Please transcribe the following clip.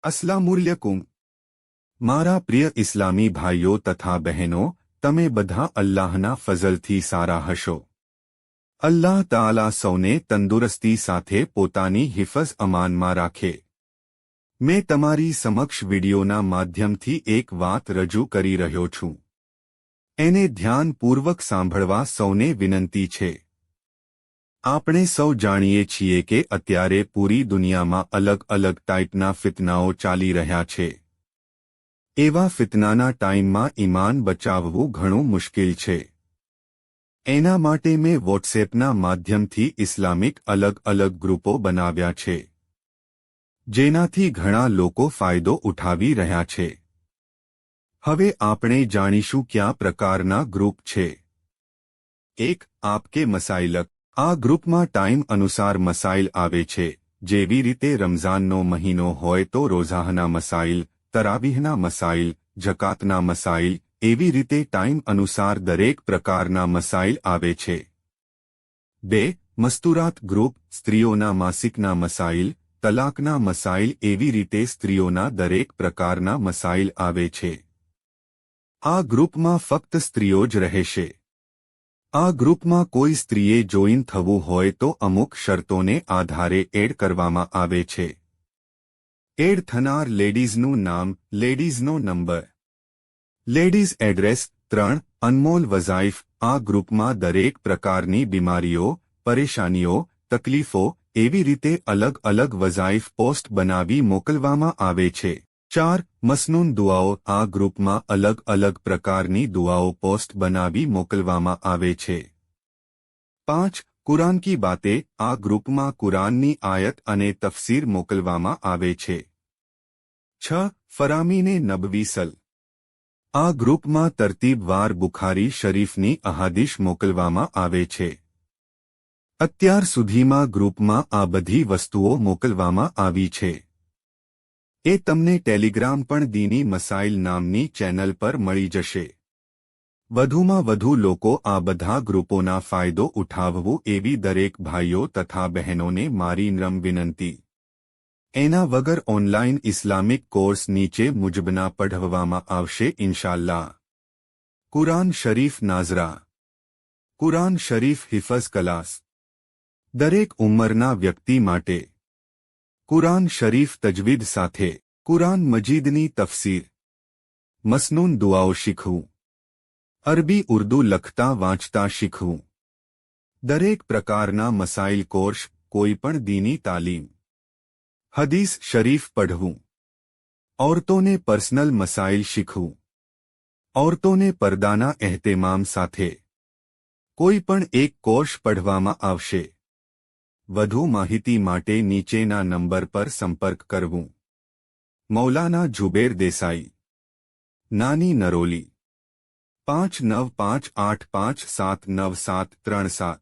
अस्लामुअलैकुम मारा प्रिय इस्लामी भाईओ तथा बहनों तमे बधा अल्लाहना फजलथी सारा हशो। अल्लाह ताला सौने तंदुरस्ती साथे पोतानी हिफज अमानमा राखे। मैं तमारी समक्ष वीडियोना माध्यमथी एक वात रजू करी रह्यो छूं। एने ध्यानपूर्वक सांभळवा सौने विनंती छे। આપણે સૌ જાણીએ છીએ કે અત્યારે પૂરી દુનિયામાં અલગ અલગ ટાઈપના ફિતનાઓ ચાલી રહ્યા છે। એવા ફિતનાના ટાઈમમાં ઈમાન બચાવવું ઘણું મુશ્કેલ છે। એના માટે મેં વોટ્સએપના માધ્યમથી ઇસ્લામિક અલગ અલગ ગ્રુપો બનાવ્યા છે, જેનાથી ઘણા લોકો ફાયદો ઉઠાવી રહ્યા છે। હવે આપણે જાણીશું કયા પ્રકારના ગ્રુપ છે। 1. આપકે મસાઇલ। આ ગ્રુપમાં ટાઈમ અનુસાર મસાઇલ આવે છે, જેવી રીતે રમઝાનનો મહિનો હોય તો રોઝાહના મસાઇલ, તરાવીહના મસાઇલ, જકાતના મસાઇલ, એવી રીતે ટાઈમ અનુસાર દરેક પ્રકારના મસાઇલ આવે છે। 2. મસ્તુરાત ગ્રુપ સ્ત્રીઓના માસિકના મસાઇલ, તલાકના મસાઇલ, એવી રીતે સ્ત્રીઓના દરેક પ્રકારના મસાઇલ આવે છે। આ ગ્રુપમાં ફક્ત સ્ત્રીઓ જ રહેશે। આ ગ્રુપમાં કોઈ સ્ત્રીએ જોઈન થવું હોય તો અમુક શરતોને આધારે એડ કરવામાં આવે છે। એડ થનાર લેડીઝનું નામ, લેડીઝનો નંબર, લેડીઝ એડ્રેસ। 3. અનમોલ વઝાઇફ। આ ગ્રુપમાં દરેક પ્રકારની બીમારીઓ, પરેશાનીઓ, તકલીફો, એવી રીતે અલગ અલગ વઝાઇફ પોસ્ટ બનાવી મોકલવામાં આવે છે। 4. મસનૂન દુઆઓ। આ ગ્રુપમાં અલગ અલગ પ્રકારની દુઆઓ પોસ્ટ બનાવી મોકલવામાં આવે છે। 5. કુરાન કી બાતે। આ ગ્રુપમાં કુરાનની આયત અને તફસીર મોકલવામાં આવે છે। 6. ફરામીને નબવી સલ। આ ગ્રુપમાં તરતીબવાર બુખારી શરીફની અહાદીશ મોકલવામાં આવે છે। અત્યાર સુધીમાં ગ્રુપમાં આ બધી વસ્તુઓ મોકલવામાં આવી છે। એ તમને ટેલિગ્રામ પણ દીની મસાઇલ નામની ચેનલ પર મળી જશે। વધુમાં વધુ લોકો આ બધા ગ્રુપોના ફાયદો ઉઠાવવું એવી દરેક ભાઈઓ તથા બહેનોને મારી નમ્ર વિનંતી। એના વગર ઓનલાઈન ઇસ્લામિક કોર્સ નીચે મુજબના પઢવવામાં આવશે ઇન્શાઅલ્લાહ। કુરાન શરીફ નાઝરા। કુરાન શરીફ હિફઝ ક્લાસ દરેક ઉંમરના વ્યક્તિ માટે। કુરાન શરીફ તજવીદ સાથે। કુરાન મજીદની તફસીર। મસનૂન દુઆઓ શીખવું। અરબી ઉર્દુ લખતા વાંચતા શીખવું। દરેક પ્રકારના મસાઇલ કોર્સ, કોઈપણ દીની તાલીમ। હદીસ શરીફ પઢવું। औरतोंने पर्सनल मसाइल શીખવું। औरतोंने पर्दाना एहतेमाम સાથે કોઈ પણ એક કોર્સ પઢવામાં આવશે। વધુ માહિતી માટે નીચેના નંબર પર સંપર્ક કરવું। મૌલાના જુબેર દેસાઈ, નાની નરોલી, 595885793737।